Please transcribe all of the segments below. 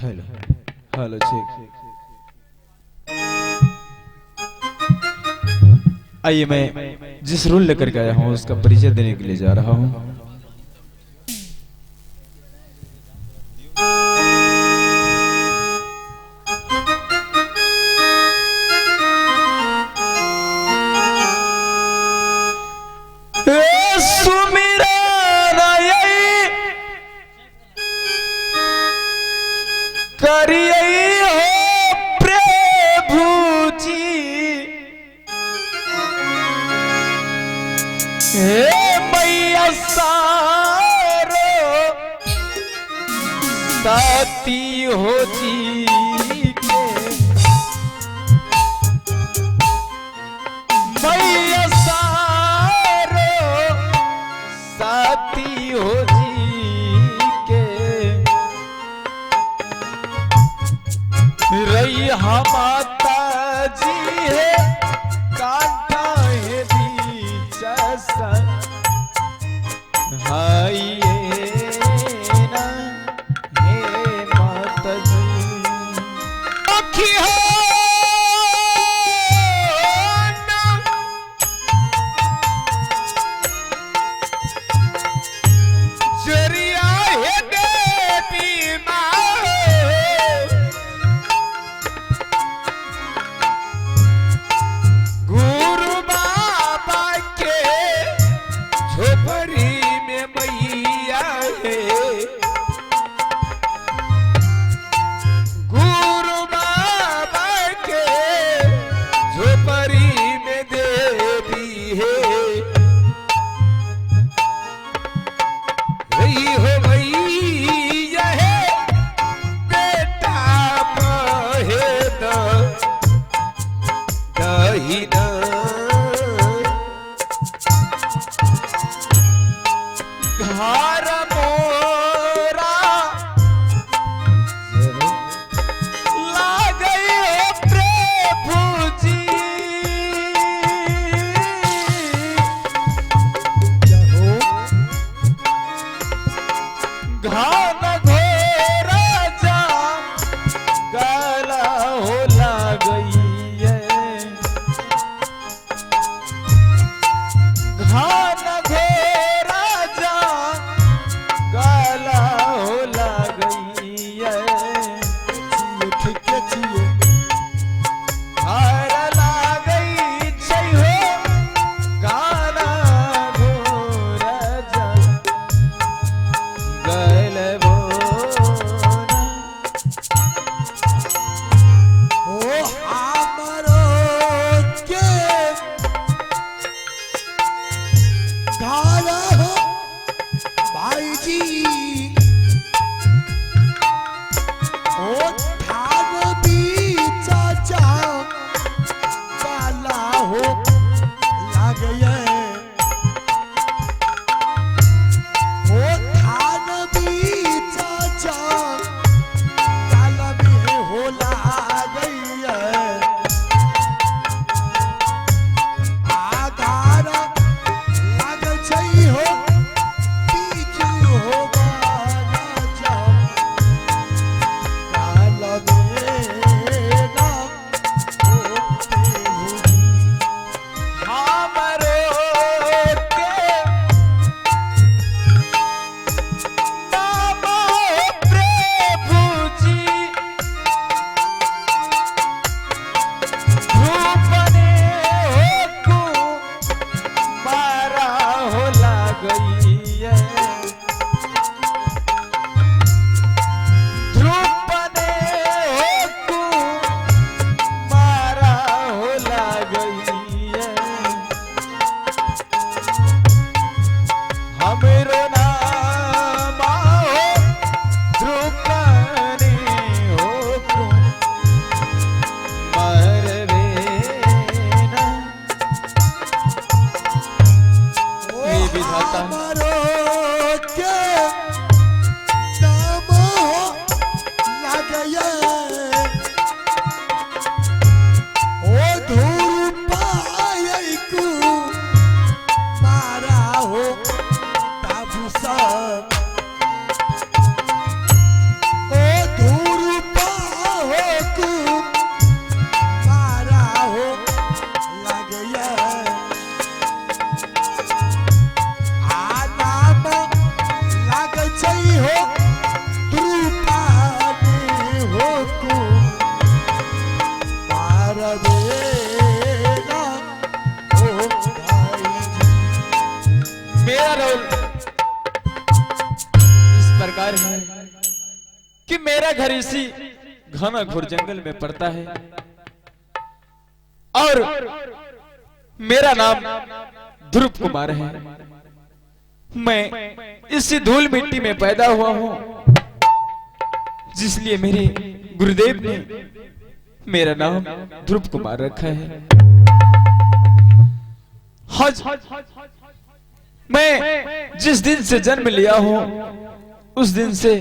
Hello hello check. आइए मैं जिस रोल लेकर के आया हूँ उसका परिचय देने के लिए जा रहा हूँ। करिए हो प्रभु जी, हे मैया सारो साथी हो जी के, मैया सारो साथी हो जी के, रैया माता जी है कांटा है बीच हाय ना हे माता जी अखी हो जरिया है देवी माँ गुरु बाबा के झोपड़ी में मई कि मेरा घर इसी घना घोर जंगल में पड़ता है और मेरा नाम ध्रुव कुमार है। मैं इसी धूल मिट्टी में पैदा हुआ हूं, जिसलिए मेरे गुरुदेव ने मेरा नाम ध्रुव कुमार रखा है। हज मैं जिस दिन से जन्म लिया हूं उस दिन से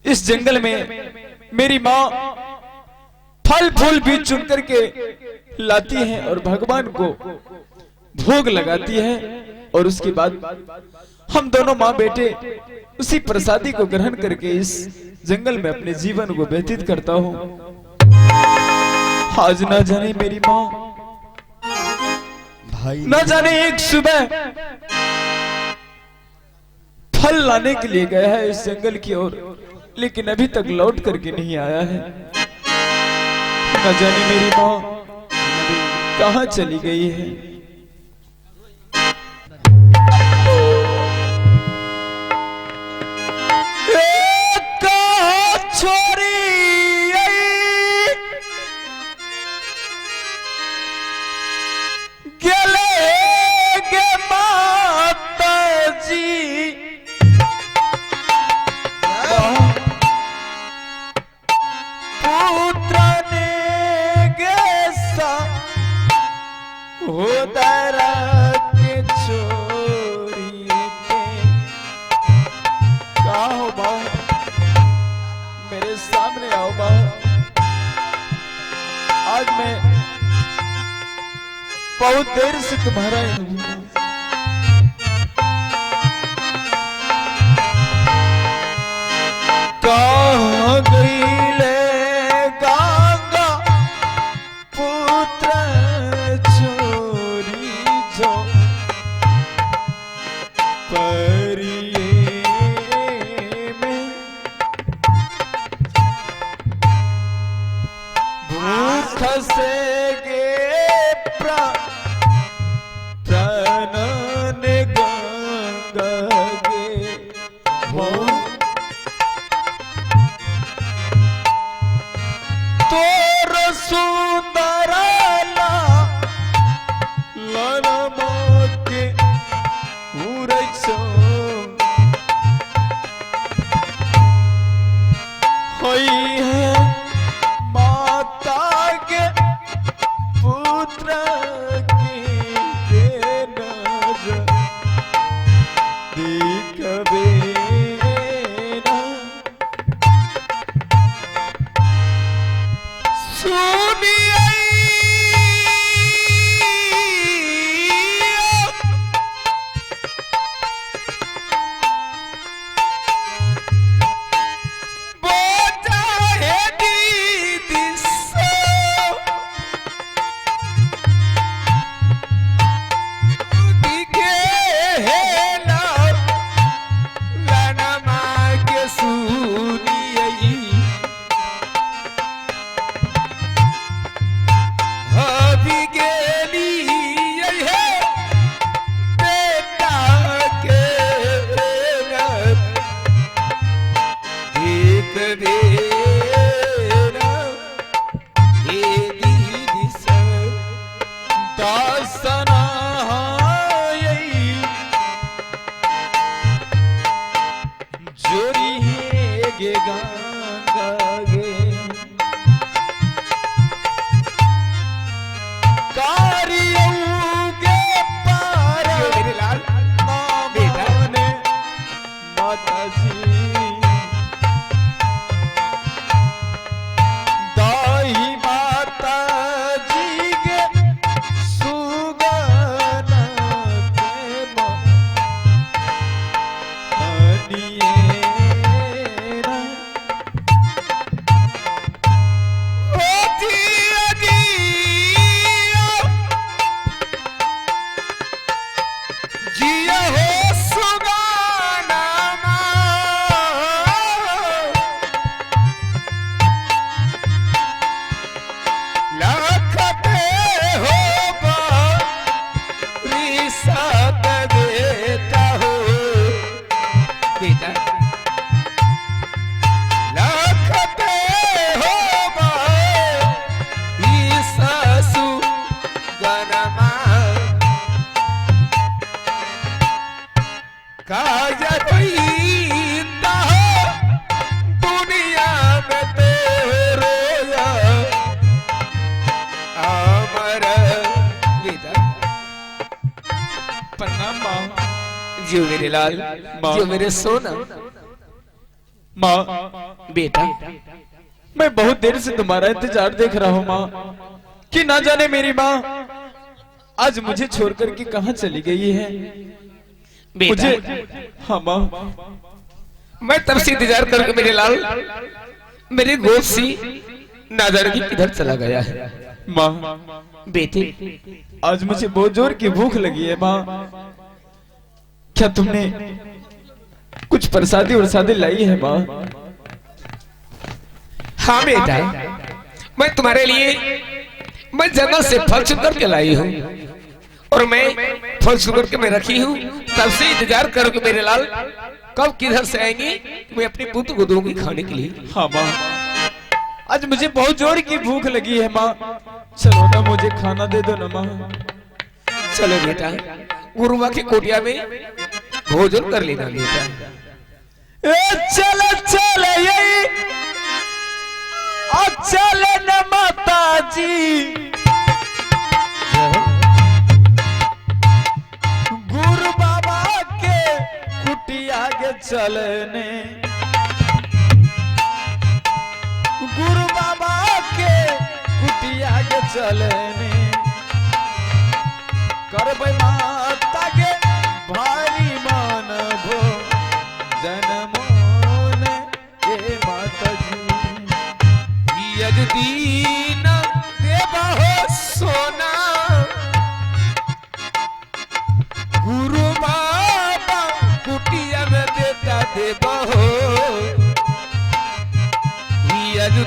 इस जंगल में मेरी माँ फल फूल भी चुन करके लाती है और भगवान को भोग लगाती है, और उसके बाद हम दोनों माँ बेटे उसी प्रसादी को ग्रहण करके इस जंगल में अपने जीवन को व्यतीत करता हूँ। आज ना जाने मेरी माँ भाई न जाने एक सुबह फल लाने के लिए गया है इस जंगल की ओर, लेकिन अभी तक लौट करके नहीं आया है। न जाने मेरी माँ कहाँ चली गई है। मेरे सामने आओ बाबा, आज मैं बहुत देर से तुम्हारा कहाँ गई ले गंगा पुत्र छोरी जो परिये में भूख से जिया हो सुगाना जियो मेरे लाल, जियो मेरे सोना। माँ बेटा मैं बहुत देर से तुम्हारा इंतजार देख रहा हूँ माँ, कि ना जाने मेरी माँ आज मुझे छोड़कर के कहाँ चली गई है। बेटा मुझे हाँ माँ, मैं तब से इंतजार करके मेरे लाल, मेरे गोद सी ना जाने की किधर चला गया है। माँ बेटे आज मुझे बहुत जोर की भूख लगी है माँ, क्या तुमने कुछ प्रसादी वरसादी लाई है माँ? हाँ बेटा, मैं तुम्हारे लिए मैं जंगल से फल चुन करके लाई हूँ और मैं फल चुन करके मैं रखी हूँ। तब से इंतजार करो कि मेरे लाल कब किधर से आएंगे, मैं अपनी पुत्र को दूंगी खाने के लिए। हाँ माँ आज मुझे बहुत जोर की भूख लगी है माँ, चलो ना मुझे खाना दे दो ना माँ। चलो बेटा, गुरुआ की कोटिया में भोजन कर लेना बेटा। चल चल यही चल न माता जी, गुरु बाबा के कुटिया के चलने, गुरु बाबा के कुटिया के चलने, करबै माता के भारी मान भो जनमोन के माता जी। यदि दीन देबहो सोना, गुरु बाबा कुटिया में बेटा देबहो। यदि